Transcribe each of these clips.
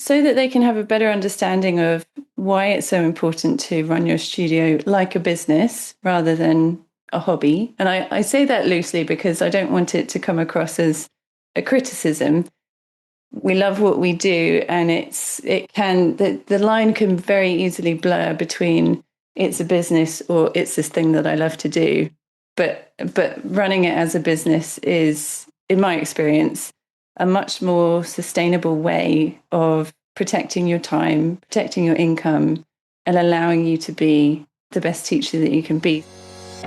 so that they can have a better understanding of why it's so important to run your studio like a business rather than a hobby. And I say that loosely because I don't want it to come across as a criticism. We love what we do, and the line can very easily blur between it's a business or it's this thing that I love to do. But running it as a business is, in my experience, a much more sustainable way of protecting your time, protecting your income, and allowing you to be the best teacher that you can be.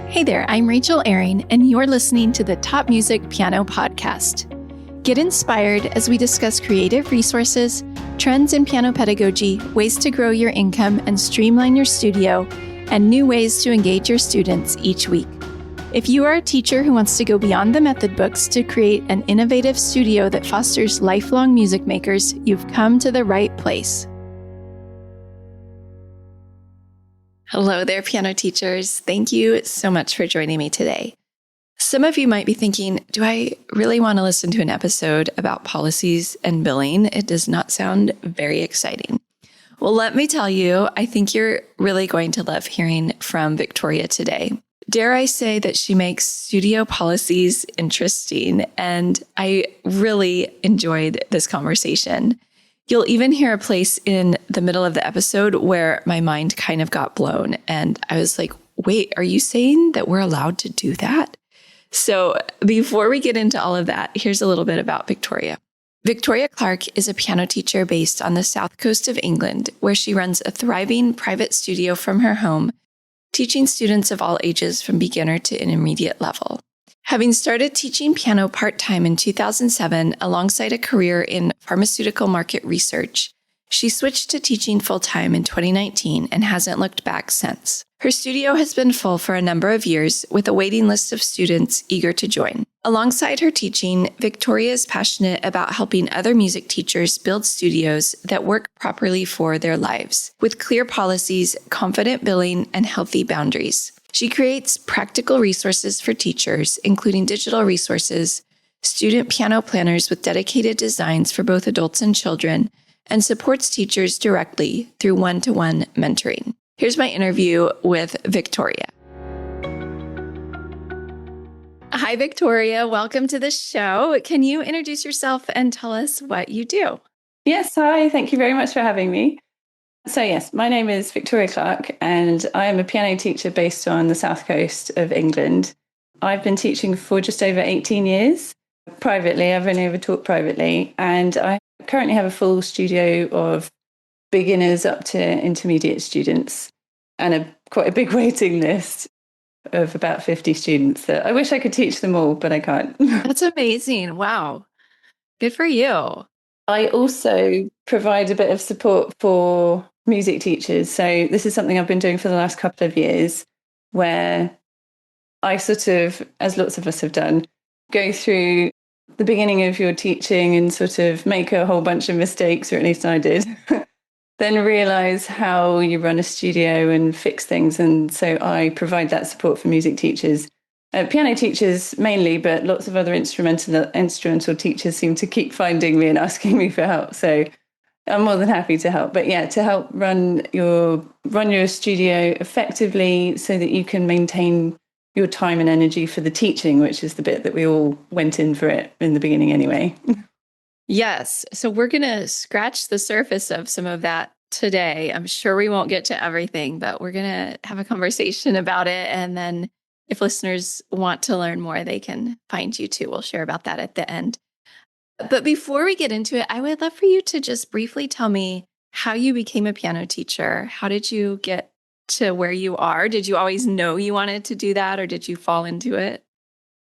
Hey there, I'm Rachel Ehring, and you're listening to the Top Music Piano Podcast. Get inspired as we discuss creative resources, trends in piano pedagogy, ways to grow your income and streamline your studio, and new ways to engage your students each week. If you are a teacher who wants to go beyond the method books to create an innovative studio that fosters lifelong music makers, you've come to the right place. Hello there, piano teachers. Thank you so much for joining me today. Some of you might be thinking, do I really want to listen to an episode about policies and billing? It does not sound very exciting. Well, let me tell you, I think you're really going to love hearing from Victoria today. Dare I say that she makes studio policies interesting, and I really enjoyed this conversation. You'll even hear a place in the middle of the episode where my mind kind of got blown, and I was like, wait, are you saying that we're allowed to do that? So before we get into all of that, here's a little bit about Victoria. Victoria Clark is a piano teacher based on the south coast of England, where she runs a thriving private studio from her home, teaching students of all ages from beginner to intermediate level. Having started teaching piano part-time in 2007 alongside a career in pharmaceutical market research, she switched to teaching full-time in 2019 and hasn't looked back since. Her studio has been full for a number of years, with a waiting list of students eager to join. Alongside her teaching, Victoria is passionate about helping other music teachers build studios that work properly for their lives, with clear policies, confident billing, and healthy boundaries. She creates practical resources for teachers, including digital resources, student piano planners with dedicated designs for both adults and children, and supports teachers directly through one-to-one mentoring. Here's my interview with Victoria. Hi, Victoria. Welcome to the show. Can you introduce yourself and tell us what you do? Yes, hi. Thank you very much for having me. So yes, my name is Victoria Clark, and I am a piano teacher based on the south coast of England. I've been teaching for just over 18 years. Privately, I've only ever taught privately, and I currently have a full studio of beginners up to intermediate students and quite a big waiting list of about 50 students that I wish I could teach them all, but I can't. That's amazing. Wow. Good for you. I also provide a bit of support for music teachers. So this is something I've been doing for the last couple of years, where I sort of, as lots of us have done, go through the beginning of your teaching and sort of make a whole bunch of mistakes, or at least I did. Then realize how you run a studio and fix things. And so I provide that support for music teachers, piano teachers mainly, but lots of other instrumental teachers seem to keep finding me and asking me for help. So I'm more than happy to help. But yeah, to help run your studio effectively so that you can maintain your time and energy for the teaching, which is the bit that we all went in for it in the beginning anyway. Yes. So we're going to scratch the surface of some of that today. I'm sure we won't get to everything, but we're going to have a conversation about it. And then if listeners want to learn more, they can find you too. We'll share about that at the end. But before we get into it, I would love for you to just briefly tell me how you became a piano teacher. How did you get to where you are? Did you always know you wanted to do that, or did you fall into it?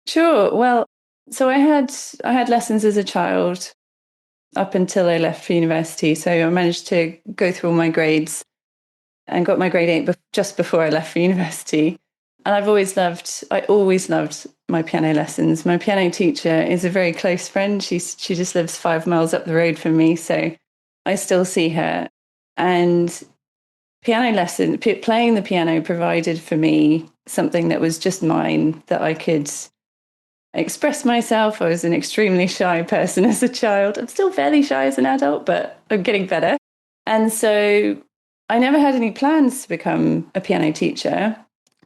Sure. Well, so I had lessons as a child up until I left for university. So I managed to go through all my grades and got my grade 8 just before I left for university. And I always loved my piano lessons. My piano teacher is a very close friend. She just lives 5 miles up the road from me. So I still see her. And playing the piano provided for me something that was just mine, that I could express myself. I was an extremely shy person as a child. I'm still fairly shy as an adult, but I'm getting better. And so I never had any plans to become a piano teacher.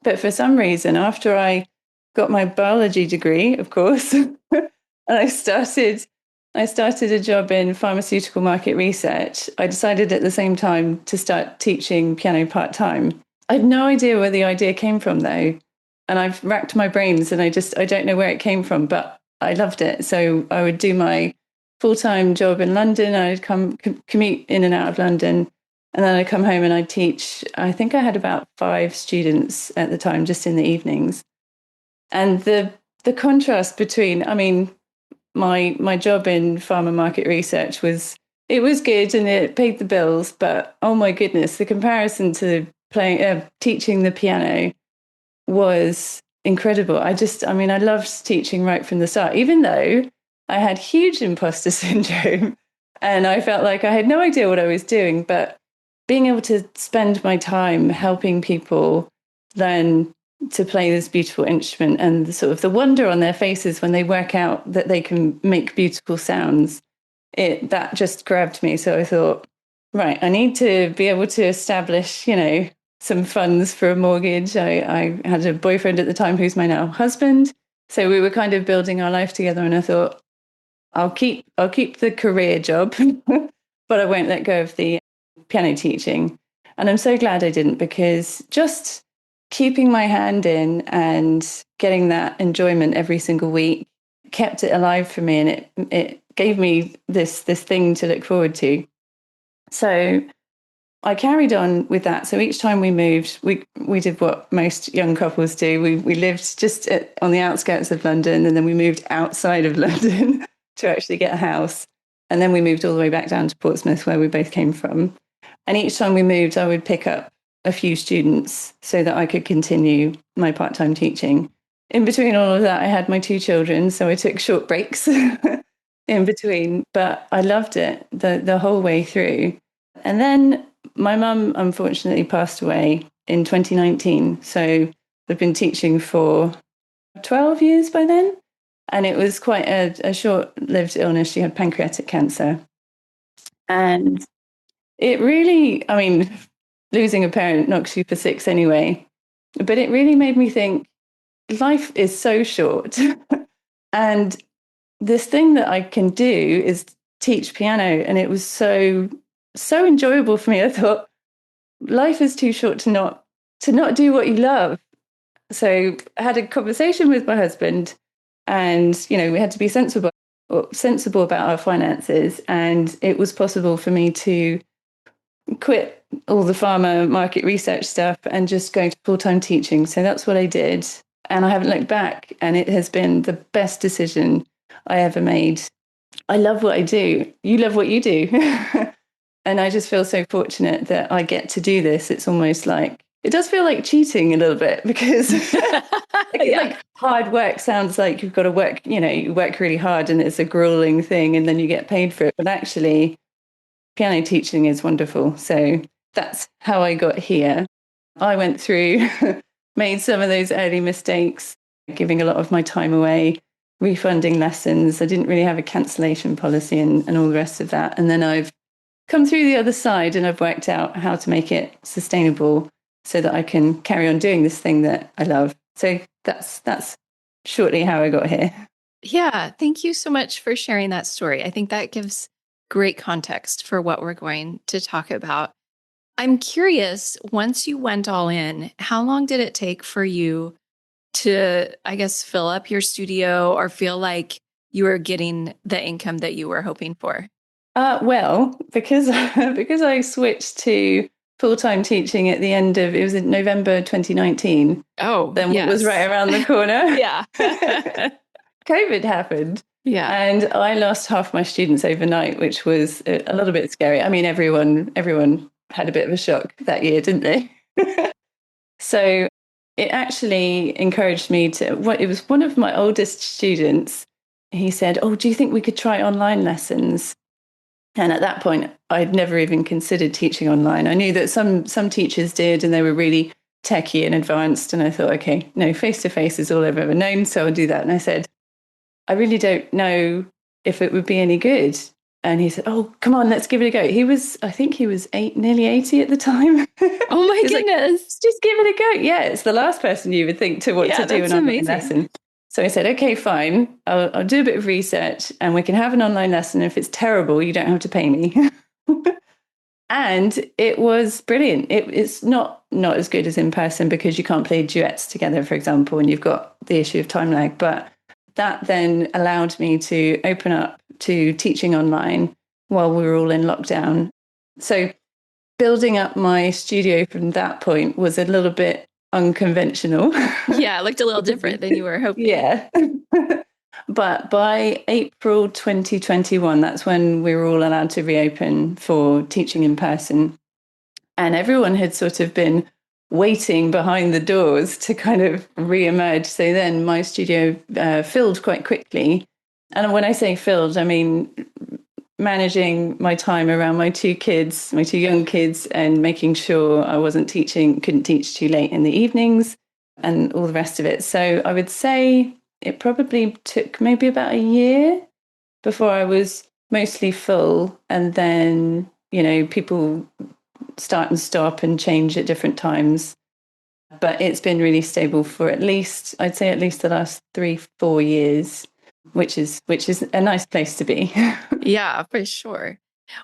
But for some reason, after I got my biology degree, of course, and I started a job in pharmaceutical market research. I decided at the same time to start teaching piano part-time. I had no idea where the idea came from, though. And I've racked my brains and I don't know where it came from, but I loved it. So I would do my full-time job in London. I'd commute in and out of London. And then I'd come home and I'd teach. I think I had about 5 students at the time, just in the evenings. And the contrast between, I mean, my job in pharma market research was good and it paid the bills, but oh my goodness, the comparison to teaching the piano was incredible. I loved teaching right from the start, even though I had huge imposter syndrome and I felt like I had no idea what I was doing, but being able to spend my time helping people learn to play this beautiful instrument and the sort of the wonder on their faces when they work out that they can make beautiful sounds, that just grabbed me. So I thought, right, I need to be able to establish, some funds for a mortgage. I had a boyfriend at the time who's my now husband. So we were kind of building our life together. And I thought, I'll keep the career job, but I won't let go of the piano teaching. And I'm so glad I didn't, because just keeping my hand in and getting that enjoyment every single week kept it alive for me, and it gave me this thing to look forward to. So I carried on with that. So each time we moved, we did what most young couples do. We lived just on the outskirts of London, and then we moved outside of London to actually get a house. And then we moved all the way back down to Portsmouth, where we both came from. And each time we moved, I would pick up a few students so that I could continue my part-time teaching. In between all of that, I had my 2 children, so I took short breaks in between, but I loved it the whole way through. And then my mum unfortunately passed away in 2019, so I've been teaching for 12 years by then, and it was quite a short-lived illness. She had pancreatic cancer, and it really, losing a parent knocks you for 6 anyway. But it really made me think, life is so short. And this thing that I can do is teach piano. And it was so enjoyable for me. I thought, life is too short to not do what you love. So I had a conversation with my husband, and, we had to be sensible about our finances. And it was possible for me to quit all the pharma market research stuff and just go to full-time teaching. So that's what I did. And I haven't looked back. And it has been the best decision I ever made. I love what I do. You love what you do. And I just feel so fortunate that I get to do this. It's almost like, it does feel like cheating a little bit, because like hard work sounds like you've got to work, you work really hard and it's a grueling thing and then you get paid for it. But actually, piano teaching is wonderful. So that's how I got here. I went through, made some of those early mistakes, giving a lot of my time away, refunding lessons. I didn't really have a cancellation policy and all the rest of that. And then I've come through the other side and I've worked out how to make it sustainable so that I can carry on doing this thing that I love. So that's shortly how I got here. Yeah, thank you so much for sharing that story. I think that gives great context for what we're going to talk about. I'm curious, once you went all in, how long did it take for you to, I guess, fill up your studio or feel like you were getting the income that you were hoping for? Well, because I switched to full-time teaching at the end of, it was in November 2019. Oh, then yes. What was right around the corner. Yeah. COVID happened. Yeah. And I lost half my students overnight, which was a little bit scary. I mean, everyone had a bit of a shock that year, didn't they? So it actually encouraged me to, it was one of my oldest students. He said, "Oh, do you think we could try online lessons?" And at that point, I'd never even considered teaching online. I knew that some teachers did, and they were really techie and advanced. And I thought, okay, no, face-to-face is all I've ever known, so I'll do that. And I said, I really don't know if it would be any good. And he said, oh, come on, let's give it a go. I think he was nearly 80 at the time. Oh my He's like, goodness. just give it a go. Yeah, it's the last person you would think to want Yeah, to do that's an online amazing. lesson. So I said, okay, fine. I'll do a bit of research and we can have an online lesson. If it's terrible, you don't have to pay me. And it was brilliant. It's not as good as in person because you can't play duets together, for example, and you've got the issue of time lag. But that then allowed me to open up to teaching online while we were all in lockdown. So building up my studio from that point was a little bit unconventional. Yeah, it looked a little different than you were hoping. Yeah. But by April 2021, that's when we were all allowed to reopen for teaching in person. And everyone had sort of been waiting behind the doors to kind of re-emerge. So then my studio filled quite quickly. And when I say filled, I mean managing my time around my two kids, my two young kids, and making sure I couldn't teach too late in the evenings and all the rest of it. So I would say it probably took maybe about a year before I was mostly full. And then, people start and stop and change at different times. But it's been really stable for I'd say at least the last 3-4 years, which is a nice place to be. Yeah, for sure.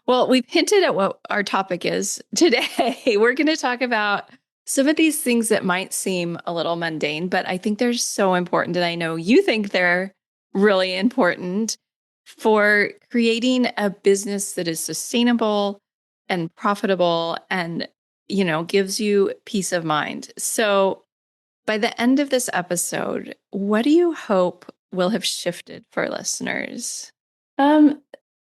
Well, we've hinted at what our topic is today. We're going to talk about some of these things that might seem a little mundane, but I think they're so important. And I know you think they're really important for creating a business that is sustainable and profitable and, gives you peace of mind. So by the end of this episode, what do you hope will have shifted for listeners? Um,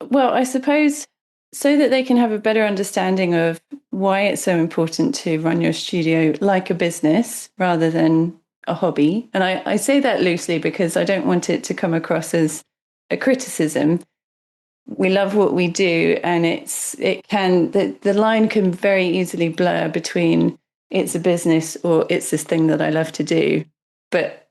well, I suppose so that they can have a better understanding of why it's so important to run your studio like a business rather than a hobby. And I say that loosely because I don't want it to come across as a criticism. We love what we do, and the line can very easily blur between it's a business or it's this thing that I love to do. But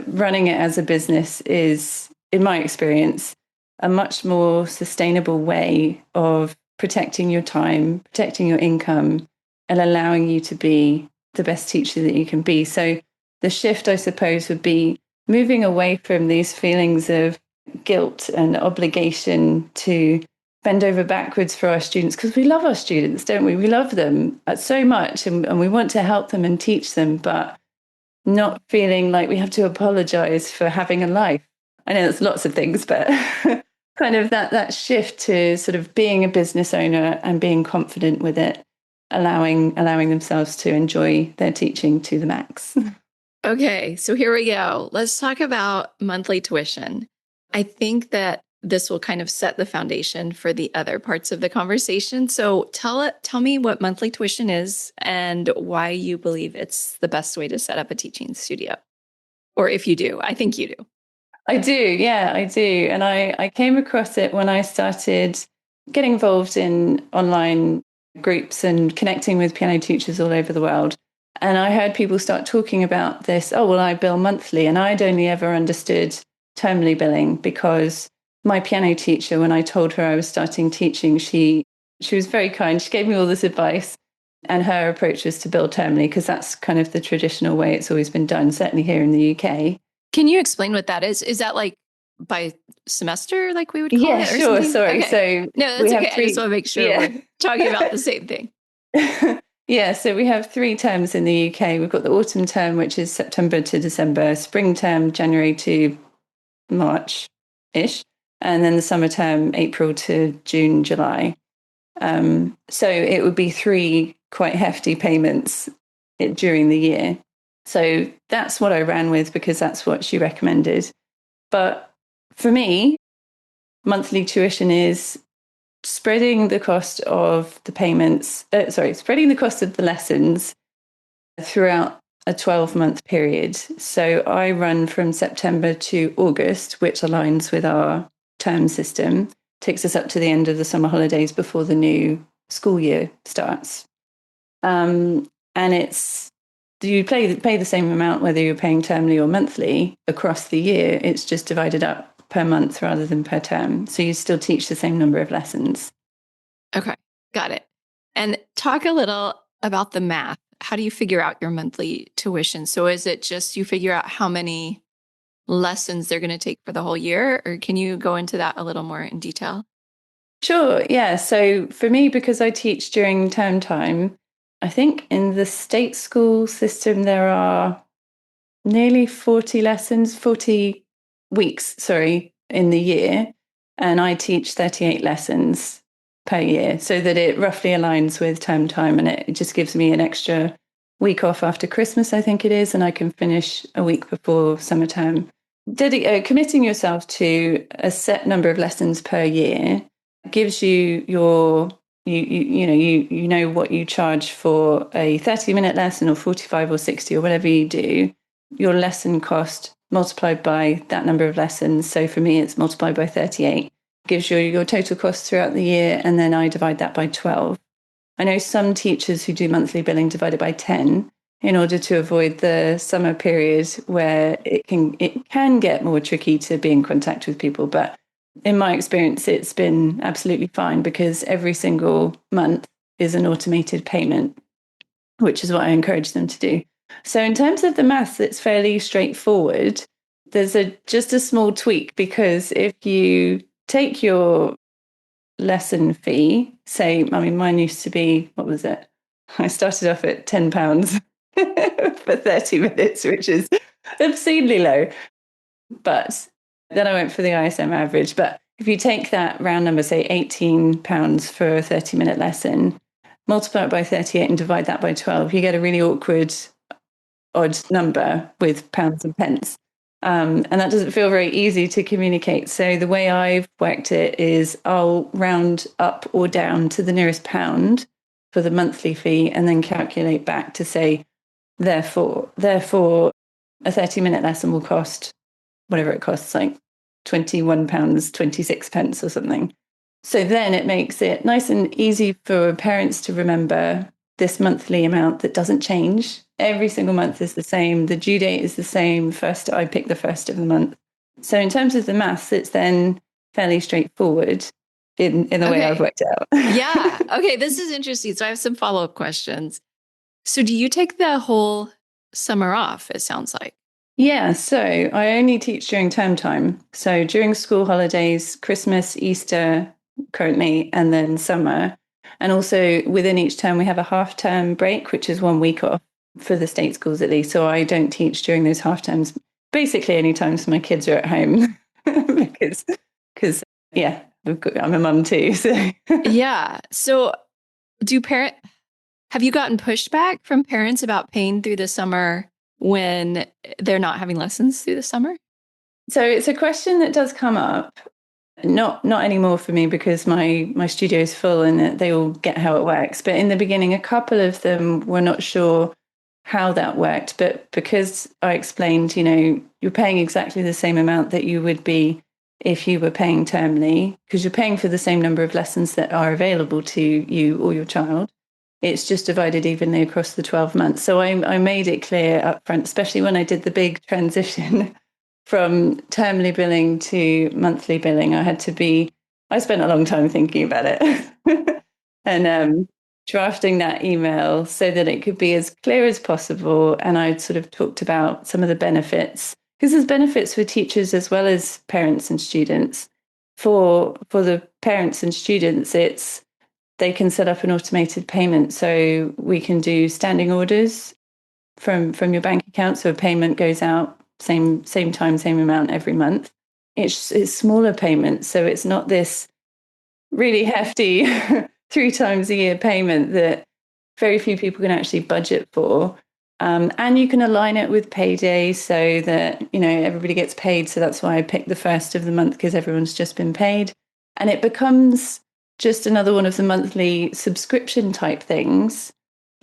running it as a business is, in my experience, a much more sustainable way of protecting your time, protecting your income, and allowing you to be the best teacher that you can be. So the shift, I suppose, would be moving away from these feelings of guilt and obligation to bend over backwards for our students, because we love our students, don't we? We love them so much, and we want to help them and teach them, but not feeling like we have to apologize for having a life. I know there's lots of things, but kind of that shift to sort of being a business owner and being confident with it, allowing themselves to enjoy their teaching to the max. Okay, so here we go. Let's talk about monthly tuition. I think that this will kind of set the foundation for the other parts of the conversation. So tell me what monthly tuition is and why you believe it's the best way to set up a teaching studio. Or if you do, I think you do. I do. Yeah, I do. And I came across it when I started getting involved in online groups and connecting with piano teachers all over the world. And I heard people start talking about this. Oh, well, I bill monthly. And I'd only ever understood termly billing because my piano teacher, when I told her I was starting teaching, she was very kind. She gave me all this advice. And her approach was to bill termly because that's kind of the traditional way it's always been done, certainly here in the UK. Can you explain what that is? Is that like by semester, like we would call it? Or Sure. something? Sorry. Okay. So No, that's okay. I just want to make sure we're talking about the same thing. Yeah, so we have 3 terms in the UK. We've got the autumn term, which is September to December, spring term, January to March-ish, and then the summer term, April to June, July. So it would be 3 quite hefty payments during the year. So that's what I ran with because that's what she recommended. But for me, monthly tuition is spreading the cost of the spreading the cost of the lessons throughout a 12-month period. So I run from September to August, which aligns with our term system, takes us up to the end of the summer holidays before the new school year starts. And you pay the same amount whether you're paying termly or monthly across the year. It's just divided up per month rather than per term. So you still teach the same number of lessons. Okay, got it. And talk a little about the math. How do you figure out your monthly tuition? So is it just you figure out how many lessons they're going to take for the whole year, or can you go into that a little more in detail? Sure, yeah. So for me, because I teach during term time, I think in the state school system, there are nearly 40 lessons, 40 weeks, sorry, in the year. And I teach 38 lessons per year so that it roughly aligns with term time. And it just gives me an extra week off after Christmas, I think it is. And I can finish a week before summer term. Committing yourself to a set number of lessons per year gives you your you know what you charge for a 30-minute lesson or 45 or 60 or whatever you do, your lesson cost multiplied by that number of lessons. So for me, it's multiplied by 38, gives you your total cost throughout the year. And then I divide that by 12. I know some teachers who do monthly billing divide it by 10 in order to avoid the summer period where it can get more tricky to be in contact with people. But in my experience, it's been absolutely fine because every single month is an automated payment, which is what I encourage them to do. So in terms of the maths, it's fairly straightforward. There's just a small tweak because if you take your lesson fee, say, I mean, mine used to be, what was it? I started off at £10 for 30 minutes, which is obscenely low. But then I went for the ISM average. But if you take that round number, say £18 for a 30-minute lesson, multiply it by 38 and divide that by 12, you get a really awkward, odd number with pounds and pence. And that doesn't feel very easy to communicate. So the way I've worked it is I'll round up or down to the nearest pound for the monthly fee and then calculate back to say, therefore, a 30-minute lesson will cost whatever it costs, like £21.26 or something. So then it makes it nice and easy for parents to remember this monthly amount that doesn't change. Every single month is the same. The due date is the same. I pick the first of the month. So in terms of the maths, it's then fairly straightforward in the way I've worked it out. Yeah. Okay. This is interesting. So I have some follow-up questions. So do you take the whole summer off, it sounds like? Yeah, so I only teach during term time. So during school holidays, Christmas, Easter currently, and then summer. And also within each term, we have a half term break, which is 1 week off for the state schools at least. So I don't teach during those half terms, basically any times my kids are at home because yeah, I'm a mum too. So yeah. So have you gotten pushback from parents about paying through the summer when they're not having lessons through the summer? So it's a question that does come up. Not anymore for me because my studio is full and they all get how it works. But in the beginning, a couple of them were not sure how that worked. But because I explained, you're paying exactly the same amount that you would be if you were paying termly, because you're paying for the same number of lessons that are available to you or your child. It's just divided evenly across the 12 months. So I made it clear up front, especially when I did the big transition from termly billing to monthly billing. I spent a long time thinking about it and drafting that email so that it could be as clear as possible. And I'd sort of talked about some of the benefits, because there's benefits for teachers as well as parents and students. For the parents and students, they can set up an automated payment. So we can do standing orders from your bank account. So a payment goes out same time, same amount every month. It's smaller payments. So it's not this really hefty 3 times a year payment that very few people can actually budget for. And you can align it with payday so that, everybody gets paid. So that's why I picked the first of the month, because everyone's just been paid. And it becomes just another one of the monthly subscription type things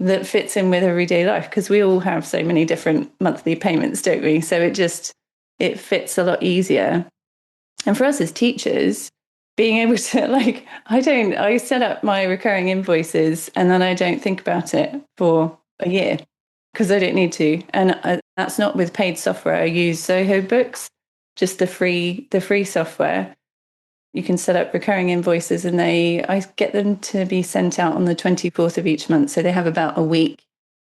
that fits in with everyday life, because we all have so many different monthly payments, don't we? So it fits a lot easier. And for us as teachers, being able to I set up my recurring invoices and then I don't think about it for a year because I don't need to. And that's not with paid software. I use Zoho Books just the free software. You can set up recurring invoices, and I get them to be sent out on the 24th of each month. So they have about a week.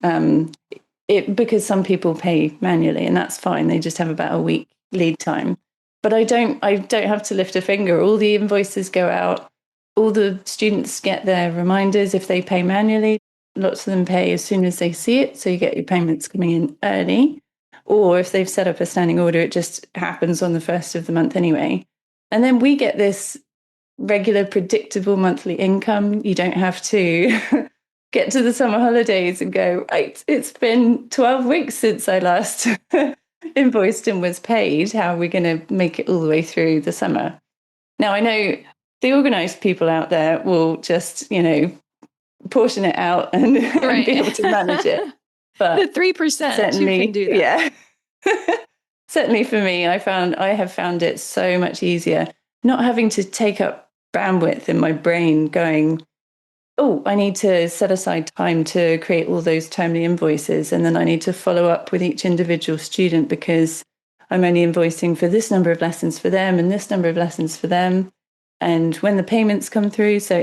Because some people pay manually, and that's fine. They just have about a week lead time. But I don't have to lift a finger. All the invoices go out. All the students get their reminders if they pay manually. Lots of them pay as soon as they see it. So you get your payments coming in early. Or if they've set up a standing order, it just happens on the first of the month anyway. And then we get this regular, predictable monthly income. You don't have to get to the summer holidays and go, right, it's been 12 weeks since I last invoiced and was paid. How are we going to make it all the way through the summer? Now, I know the organized people out there will just, portion it out and, and be able to manage it. But the 3%, certainly, who can do that? Yeah. Certainly for me, I have found it so much easier not having to take up bandwidth in my brain going, oh, I need to set aside time to create all those timely invoices. And then I need to follow up with each individual student because I'm only invoicing for this number of lessons for them and this number of lessons for them. And when the payments come through, so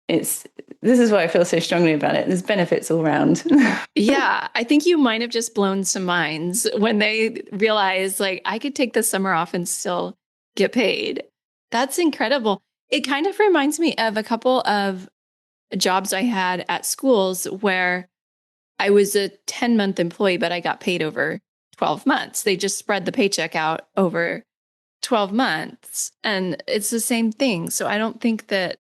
this is why I feel so strongly about it. There's benefits all around. Yeah, I think you might have just blown some minds when they realize, like, I could take the summer off and still get paid. That's incredible. It kind of reminds me of a couple of jobs I had at schools where I was a 10-month employee, but I got paid over 12 months. They just spread the paycheck out over 12 months. And it's the same thing. So I don't think that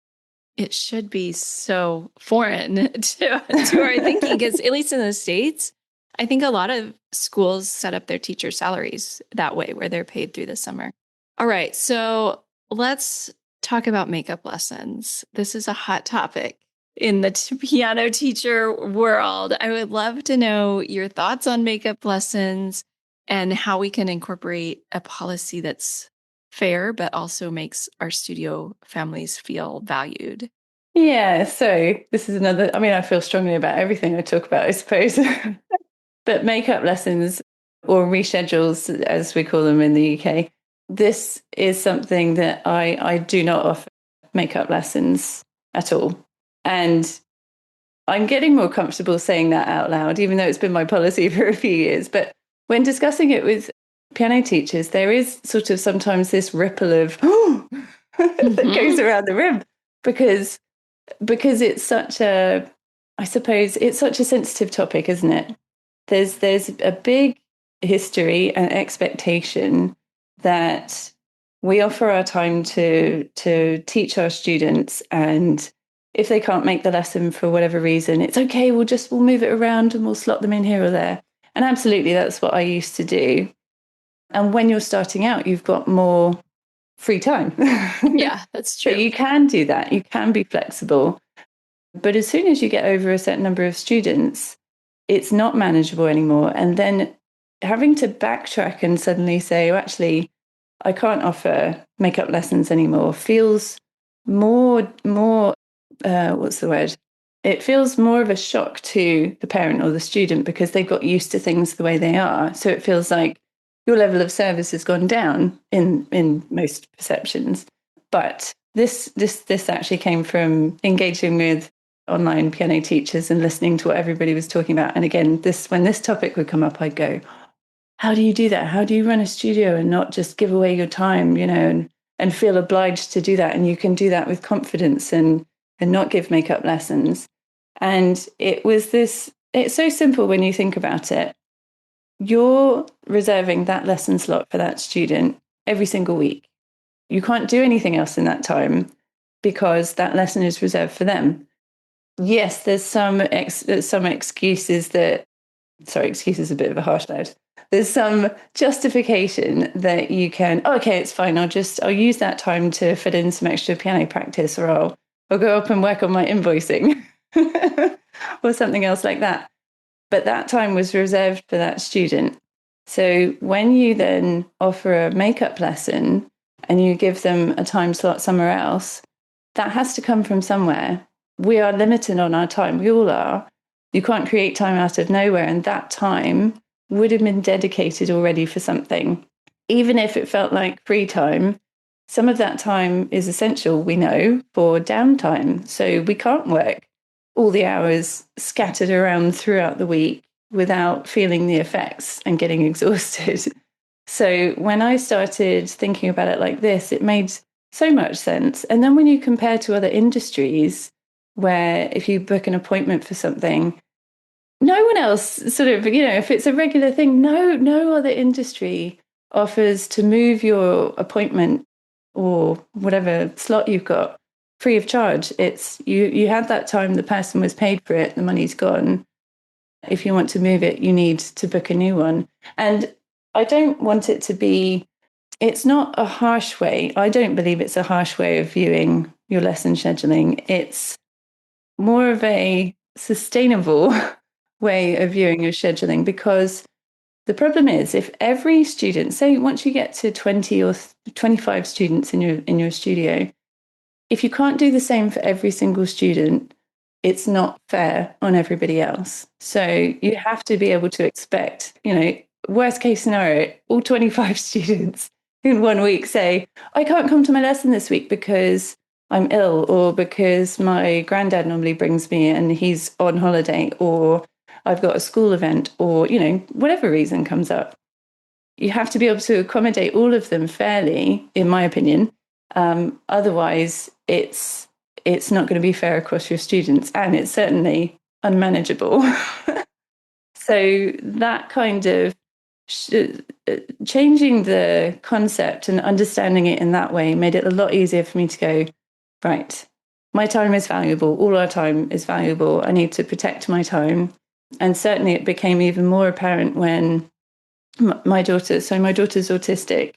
it should be so foreign to our thinking, because at least in the States, I think a lot of schools set up their teacher salaries that way, where they're paid through the summer. All right, so let's talk about makeup lessons. This is a hot topic in the piano teacher world. I would love to know your thoughts on makeup lessons and how we can incorporate a policy that's fair, but also makes our studio families feel valued. Yeah, so this is I feel strongly about everything I talk about, I suppose. But makeup lessons, or reschedules, as we call them in the UK, this is something that I do not offer makeup lessons at all. And I'm getting more comfortable saying that out loud, even though it's been my policy for a few years. But when discussing it with piano teachers, there is sort of sometimes this ripple of that goes around the room because it's such a sensitive topic, isn't it? There's a big history and expectation that we offer our time to teach our students, and if they can't make the lesson for whatever reason, it's okay, we'll move it around and we'll slot them in here or there. And absolutely, that's what I used to do. And when you're starting out, you've got more free time. Yeah, that's true. So you can do that. You can be flexible. But as soon as you get over a certain number of students, it's not manageable anymore. And then having to backtrack and suddenly say, oh, actually, I can't offer makeup lessons anymore feels more, what's the word? It feels more of a shock to the parent or the student because they've got used to things the way they are. So it feels like your level of service has gone down in most perceptions. But this actually came from engaging with online piano teachers and listening to what everybody was talking about. And again, when this topic would come up, I'd go, how do you do that? How do you run a studio and not just give away your time, and feel obliged to do that? And you can do that with confidence and not give makeup lessons. And it's so simple when you think about it. You're reserving that lesson slot for that student every single week. You can't do anything else in that time because that lesson is reserved for them. Yes, there's some excuses excuse is a bit of a harsh word. There's some justification that you can, okay, it's fine. I'll use that time to fit in some extra piano practice, or I'll go up and work on my invoicing or something else like that. But that time was reserved for that student. So when you then offer a makeup lesson and you give them a time slot somewhere else, that has to come from somewhere. We are limited on our time. We all are. You can't create time out of nowhere. And that time would have been dedicated already for something. even if it felt like free time, some of that time is essential, we know, for downtime. So we can't work all the hours scattered around throughout the week without feeling the effects and getting exhausted. So when I started thinking about it like this, it made so much sense. And then when you compare to other industries, where if you book an appointment for something, no one else sort of, if it's a regular thing, no other industry offers to move your appointment or whatever slot you've got free of charge. It's you had that time, the person was paid for it, the money's gone. If you want to move it, you need to book a new one. And I don't want it to be, it's not a harsh way. I don't believe it's a harsh way of viewing your lesson scheduling. It's more of a sustainable way of viewing your scheduling, because the problem is, if every student, say once you get to 20 or 25 students in your studio, if you can't do the same for every single student, it's not fair on everybody else. So you have to be able to expect, worst case scenario, all 25 students in 1 week say, I can't come to my lesson this week because I'm ill, or because my granddad normally brings me and he's on holiday, or I've got a school event, or, whatever reason comes up. You have to be able to accommodate all of them fairly, in my opinion. Otherwise, it's not going to be fair across your students, and it's certainly unmanageable. So that kind of changing the concept and understanding it in that way made it a lot easier for me to go, right, my time is valuable. All our time is valuable. I need to protect my time. And certainly it became even more apparent when my daughter's autistic,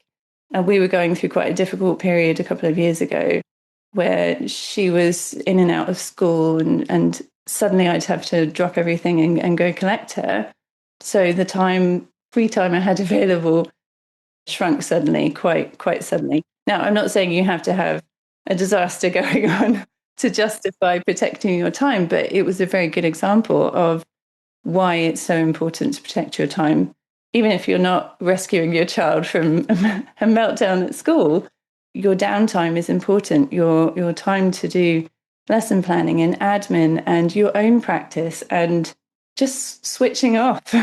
and we were going through quite a difficult period a couple of years ago where she was in and out of school, and suddenly I'd have to drop everything and go collect her. So the free time I had available shrunk suddenly, quite suddenly. Now, I'm not saying you have to have a disaster going on to justify protecting your time, but it was a very good example of why it's so important to protect your time. Even if you're not rescuing your child from a meltdown at school, your downtime is important. Your time to do lesson planning and admin and your own practice and just switching off.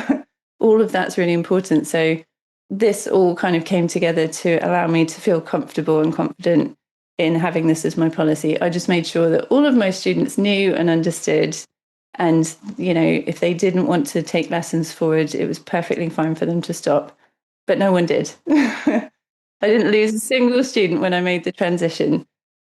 All of that's really important. So this all kind of came together to allow me to feel comfortable and confident in having this as my policy. I just made sure that all of my students knew and understood. And, if they didn't want to take lessons forward, it was perfectly fine for them to stop. But no one did. I didn't lose a single student when I made the transition.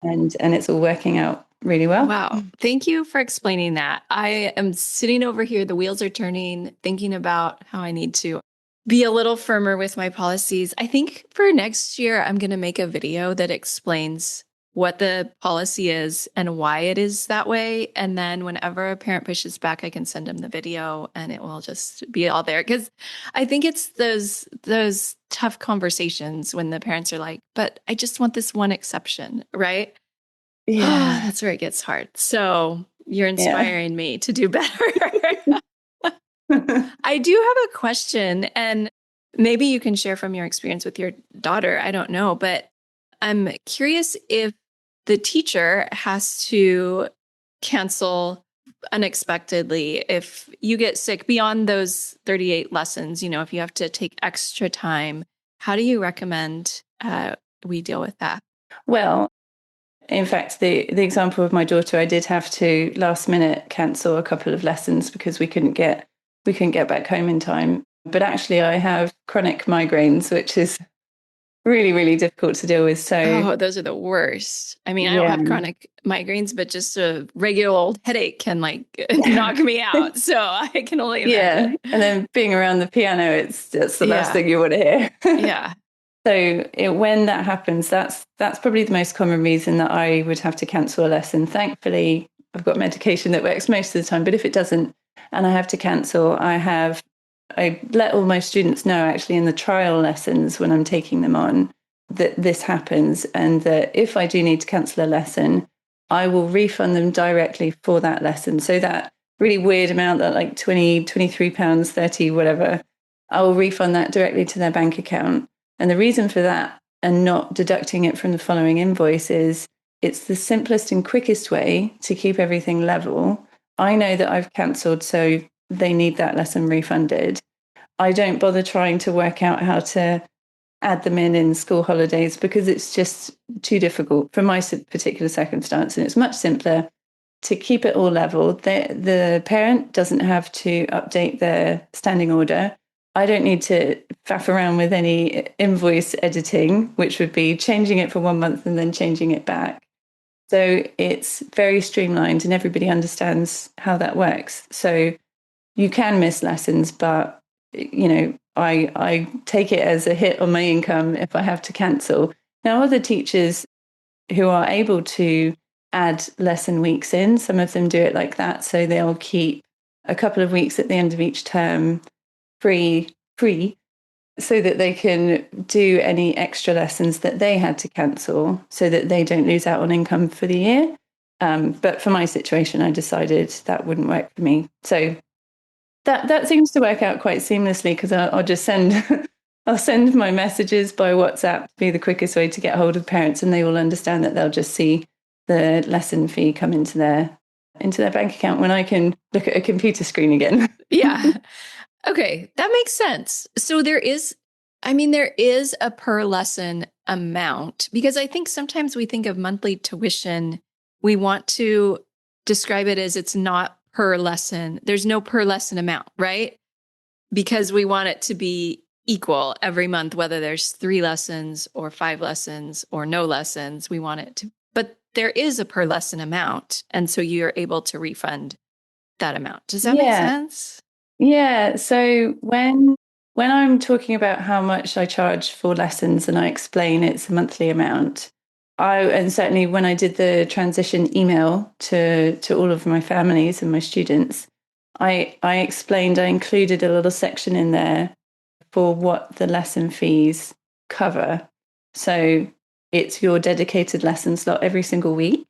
And it's all working out really well. Wow. Thank you for explaining that. I am sitting over here, the wheels are turning, thinking about how I need to be a little firmer with my policies. I think for next year, I'm going to make a video that explains what the policy is and why it is that way. And then whenever a parent pushes back, I can send them the video and it will just be all there. Because I think it's those tough conversations when the parents are like, but I just want this one exception, right? Yeah. That's where it gets hard. So you're inspiring me to do better. I do have a question, and maybe you can share from your experience with your daughter. I don't know, but I'm curious if the teacher has to cancel unexpectedly if you get sick beyond those 38 lessons, if you have to take extra time. How do you recommend we deal with that? Well, in fact, the example of my daughter, I did have to last minute cancel a couple of lessons because we couldn't get back home in time. But actually, I have chronic migraines, which is really, really difficult to deal with. So, those are the worst. I mean, I don't have chronic migraines, but just a regular old headache can knock me out. So I can only imagine. Yeah, and then being around the piano, that's the last thing you want to hear. Yeah. So when that happens, that's probably the most common reason that I would have to cancel a lesson. Thankfully, I've got medication that works most of the time, but if it doesn't and I have to cancel, I let all my students know actually in the trial lessons when I'm taking them on that this happens, and that if I do need to cancel a lesson, I will refund them directly for that lesson. So that really weird amount, that like £23, 30, whatever, I will refund that directly to their bank account. And the reason for that and not deducting it from the following invoice is it's the simplest and quickest way to keep everything level. I know that I've cancelled, so they need that lesson refunded. I don't bother trying to work out how to add them in school holidays because it's just too difficult for my particular circumstance. And it's much simpler to keep it all level. The parent doesn't have to update their standing order. I don't need to faff around with any invoice editing, which would be changing it for 1 month and then changing it back. So it's very streamlined and everybody understands how that works. So you can miss lessons, but I take it as a hit on my income if I have to cancel. Now, other teachers who are able to add lesson weeks in, some of them do it like that. So they'll keep a couple of weeks at the end of each term free so that they can do any extra lessons that they had to cancel so that they don't lose out on income for the year. But for my situation, I decided that wouldn't work for me. So that seems to work out quite seamlessly because I'll just I'll send my messages by WhatsApp to be the quickest way to get hold of parents, and they will understand that they'll just see the lesson fee come into their bank account when I can look at a computer screen again. Yeah. Okay, that makes sense. So there is a per lesson amount, because I think sometimes we think of monthly tuition, we want to describe it as it's not per lesson. There's no per lesson amount, right? Because we want it to be equal every month, whether there's 3 lessons or 5 lessons or no lessons, we want it to, but there is a per lesson amount. And so you're able to refund that amount. Does that make sense? Yeah. So when I'm talking about how much I charge for lessons and I explain it's a monthly amount, and certainly when I did the transition email to all of my families and my students, I explained, I included a little section in there for what the lesson fees cover. So it's your dedicated lesson slot every single week.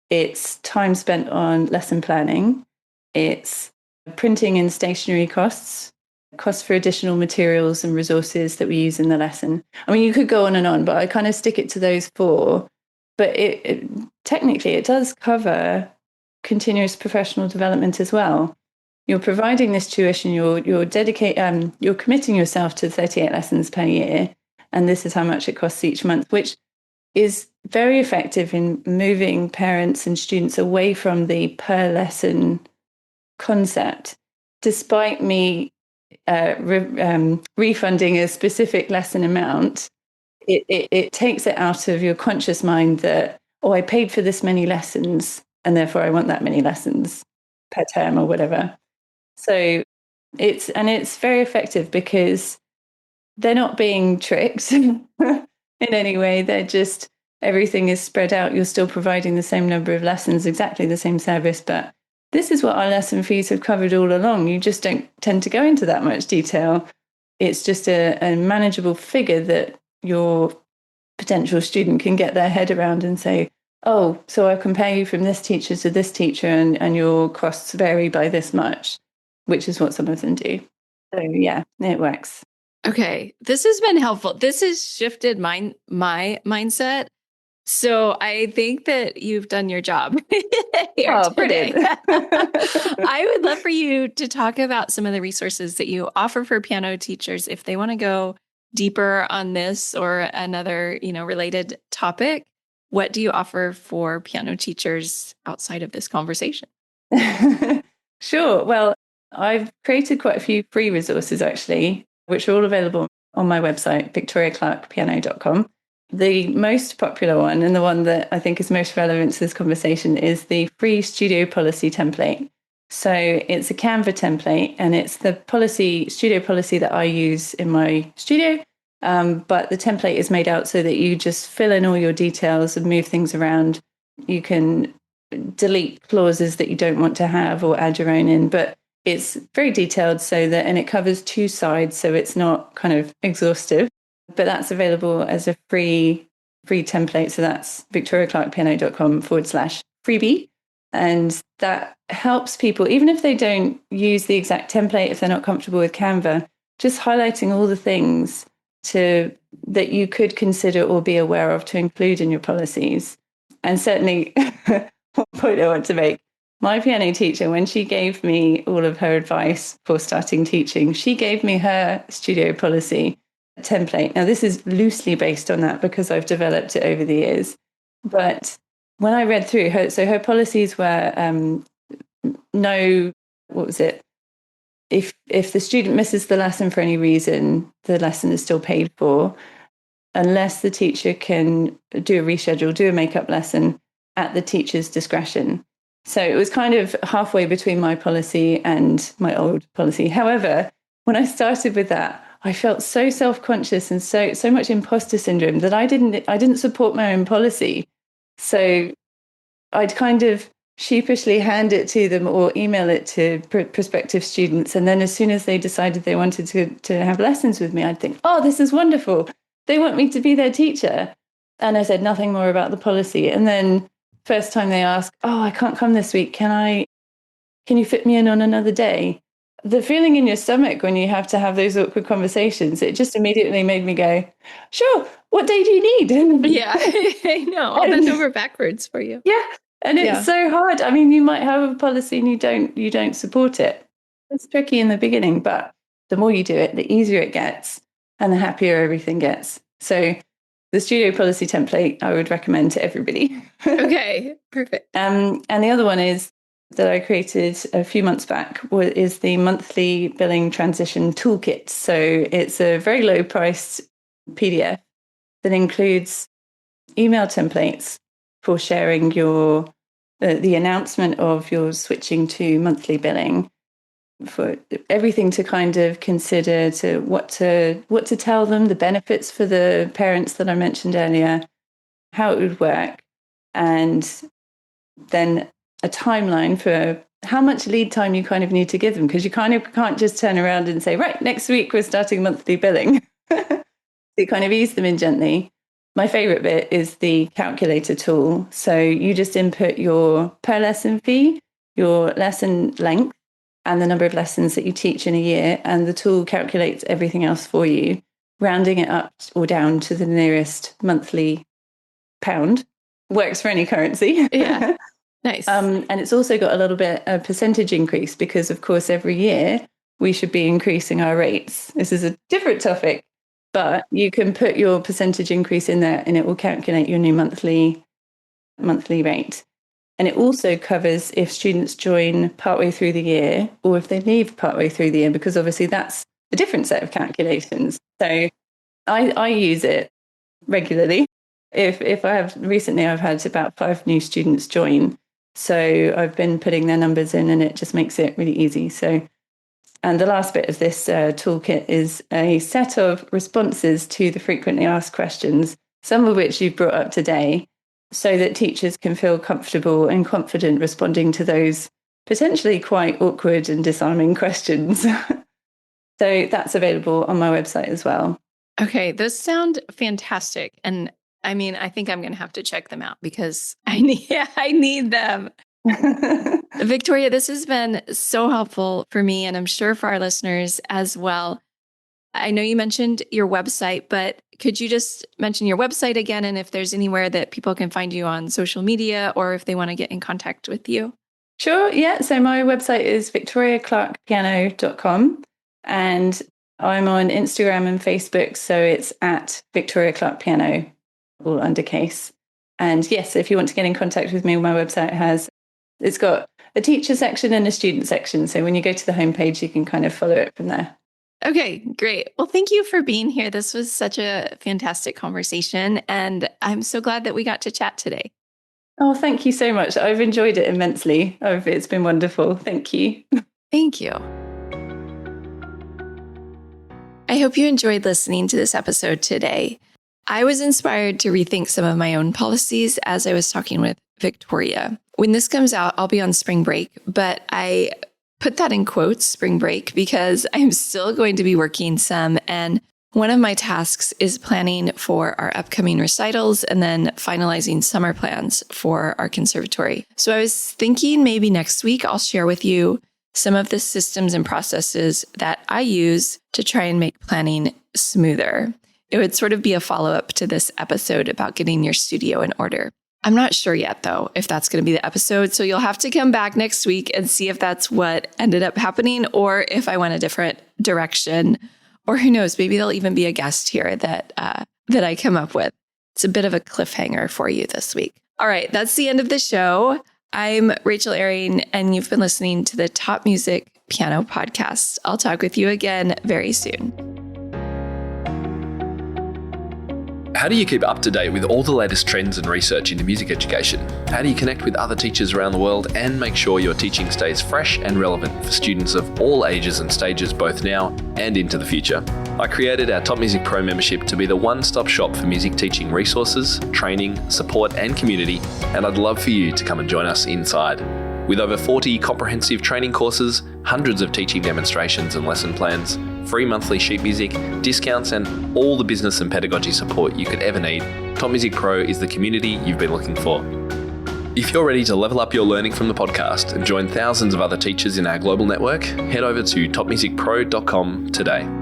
It's time spent on lesson planning. It's printing and stationery costs for additional materials and resources that we use in the lesson. I mean, you could go on and on, but I kind of stick it to those 4. But it technically, it does cover continuous professional development as well. You're providing this tuition, you're committing yourself to 38 lessons per year, and this is how much it costs each month, which is very effective in moving parents and students away from the per lesson concept. Despite me refunding a specific lesson amount, it takes it out of your conscious mind that, I paid for this many lessons and therefore I want that many lessons per term or whatever. So it's very effective because they're not being tricked in any way. They're just, everything is spread out. You're still providing the same number of lessons, exactly the same service, but this is what our lesson fees have covered all along. You just don't tend to go into that much detail. It's just a manageable figure that your potential student can get their head around and say, oh, so I compare you from this teacher to this teacher and your costs vary by this much, which is what some of them do. So yeah, it works. Okay, this has been helpful. This has shifted my mindset. So I think that you've done your job here today. I would love for you to talk about some of the resources that you offer for piano teachers if they want to go deeper on this or another, related topic. What do you offer for piano teachers outside of this conversation? Sure. Well, I've created quite a few free resources actually, which are all available on my website, victoriaclarkpiano.com. The most popular one, and the one that I think is most relevant to this conversation, is the free studio policy template. So it's a Canva template, and it's the studio policy that I use in my studio. But the template is made out so that you just fill in all your details and move things around. You can delete clauses that you don't want to have or add your own in, but it's very detailed and it covers 2 sides, so it's not kind of exhaustive. But that's available as a free template. So that's victoriaclarkpiano.com/freebie. And that helps people, even if they don't use the exact template, if they're not comfortable with Canva, just highlighting all the things that you could consider or be aware of to include in your policies. And certainly, one point I want to make, my piano teacher, when she gave me all of her advice for starting teaching, she gave me her studio policy template. Now, this is loosely based on that because I've developed it over the years. But when I read through her, so her policies were no, what was it? If the student misses the lesson for any reason, the lesson is still paid for, unless the teacher can do a reschedule, do a make-up lesson at the teacher's discretion. So it was kind of halfway between my policy and my old policy. However, when I started with that, I felt so self-conscious and so much imposter syndrome that I didn't support my own policy. So I'd kind of sheepishly hand it to them or email it to prospective students. And then as soon as they decided they wanted to have lessons with me, I'd think, oh, this is wonderful. They want me to be their teacher. And I said nothing more about the policy. And then first time they ask, oh, I can't come this week. Can you fit me in on another day? The feeling in your stomach when you have to have those awkward conversations, it just immediately made me go, sure, what day do you need? Yeah, I know. I'll bend over backwards for you. Yeah. And it's so hard. I mean, you might have a policy and you don't support it. It's tricky in the beginning, but the more you do it, the easier it gets and the happier everything gets. So the studio policy template, I would recommend to everybody. Okay, perfect. And the other one is that I created a few months back is the monthly billing transition toolkit. So it's a very low priced PDF that includes email templates for sharing the announcement of your switching to monthly billing, for everything to kind of consider, to what to tell them, the benefits for the parents that I mentioned earlier, how it would work, and then a timeline for how much lead time you kind of need to give them, because you kind of can't just turn around and say, right, next week we're starting monthly billing. You kind of ease them in gently. My favorite bit is the calculator tool. So you just input your per lesson fee, your lesson length, and the number of lessons that you teach in a year. And the tool calculates everything else for you, rounding it up or down to the nearest monthly pound. Works for any currency. Yeah. Nice. And it's also got a little bit of percentage increase because, of course, every year we should be increasing our rates. This is a different topic. But you can put your percentage increase in there and it will calculate your new monthly rate. And it also covers if students join partway through the year or if they leave partway through the year, because obviously that's a different set of calculations. So I use it regularly. If recently I've had about 5 new students join. So I've been putting their numbers in and it just makes it really easy. And the last bit of this toolkit is a set of responses to the frequently asked questions, some of which you've brought up today, so that teachers can feel comfortable and confident responding to those potentially quite awkward and disarming questions. So that's available on my website as well. Okay, those sound fantastic. And I mean, I think I'm going to have to check them out because I need them. Victoria, this has been so helpful for me, and I'm sure for our listeners as well. I know you mentioned your website, but could you just mention your website again, and if there's anywhere that people can find you on social media or if they want to get in contact with you? Sure, yeah. So my website is victoriaclarkpiano.com, and I'm on Instagram and Facebook, so it's at Victoria Clark Piano, all under case. And yes, if you want to get in contact with me, my website it's got a teacher section and a student section. So when you go to the homepage, you can kind of follow it from there. Okay, great. Well, thank you for being here. This was such a fantastic conversation, and I'm so glad that we got to chat today. Oh, thank you so much. I've enjoyed it immensely. It's been wonderful. Thank you. Thank you. I hope you enjoyed listening to this episode today. I was inspired to rethink some of my own policies as I was talking with Victoria. When this comes out, I'll be on spring break, but I put that in quotes, spring break, because I'm still going to be working some. And one of my tasks is planning for our upcoming recitals and then finalizing summer plans for our conservatory. So I was thinking maybe next week I'll share with you some of the systems and processes that I use to try and make planning smoother. It would sort of be a follow-up to this episode about getting your studio in order. I'm not sure yet, though, if that's going to be the episode. So you'll have to come back next week and see if that's what ended up happening or if I went a different direction. Or who knows, maybe there'll even be a guest here that I come up with. It's a bit of a cliffhanger for you this week. All right, that's the end of the show. I'm Rachel Airing, and you've been listening to the Top Music Piano Podcast. I'll talk with you again very soon. How do you keep up to date with all the latest trends and research into music education? How do you connect with other teachers around the world and make sure your teaching stays fresh and relevant for students of all ages and stages, both now and into the future? I created our Top Music Pro membership to be the one-stop shop for music teaching resources, training, support, and community, and I'd love for you to come and join us inside. With over 40 comprehensive training courses, hundreds of teaching demonstrations and lesson plans, free monthly sheet music, discounts, and all the business and pedagogy support you could ever need, Top Music Pro is the community you've been looking for. If you're ready to level up your learning from the podcast and join thousands of other teachers in our global network, head over to topmusicpro.com today.